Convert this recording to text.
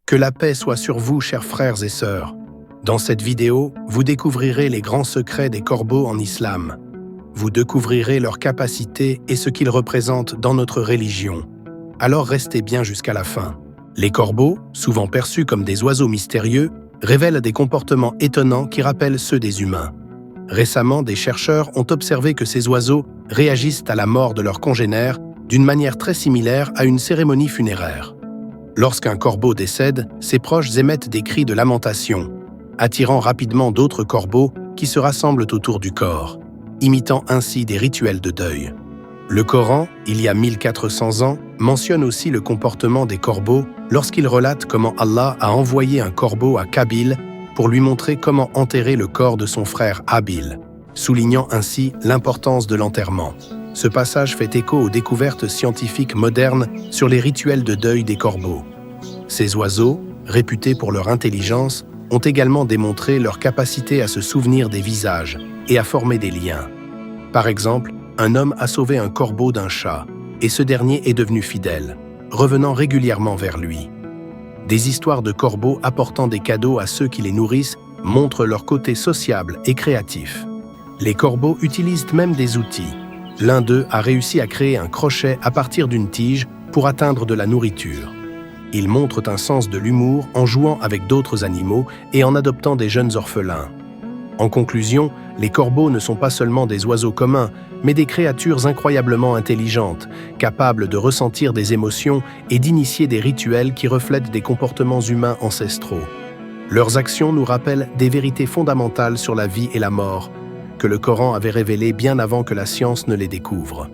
Que la paix soit sur vous, chers frères et sœurs. Dans cette vidéo, vous découvrirez les grands secrets des corbeaux en islam. Vous découvrirez leurs capacités et ce qu'ils représentent dans notre religion. Alors restez bien jusqu'à la fin. Les corbeaux, souvent perçus comme des oiseaux mystérieux, révèlent des comportements étonnants qui rappellent ceux des humains. Récemment, des chercheurs ont observé que ces oiseaux réagissent à la mort de leurs congénères d'une manière très similaire à une cérémonie funéraire. Lorsqu'un corbeau décède, ses proches émettent des cris de lamentation, attirant rapidement d'autres corbeaux qui se rassemblent autour du corps, imitant ainsi des rituels de deuil. Le Coran, il y a 1400 ans, mentionne aussi le comportement des corbeaux lorsqu'il relate comment Allah a envoyé un corbeau à Qabil pour lui montrer comment enterrer le corps de son frère Habil, soulignant ainsi l'importance de l'enterrement. Ce passage fait écho aux découvertes scientifiques modernes sur les rituels de deuil des corbeaux. Ces oiseaux, réputés pour leur intelligence, ont également démontré leur capacité à se souvenir des visages et à former des liens. Par exemple, un homme a sauvé un corbeau d'un chat, et ce dernier est devenu fidèle, revenant régulièrement vers lui. Des histoires de corbeaux apportant des cadeaux à ceux qui les nourrissent montrent leur côté sociable et créatif. Les corbeaux utilisent même des outils. L'un d'eux a réussi à créer un crochet à partir d'une tige pour atteindre de la nourriture. Ils montrent un sens de l'humour en jouant avec d'autres animaux et en adoptant des jeunes orphelins. En conclusion, les corbeaux ne sont pas seulement des oiseaux communs, mais des créatures incroyablement intelligentes, capables de ressentir des émotions et d'initier des rituels qui reflètent des comportements humains ancestraux. Leurs actions nous rappellent des vérités fondamentales sur la vie et la mort, que le Coran avait révélées bien avant que la science ne les découvre.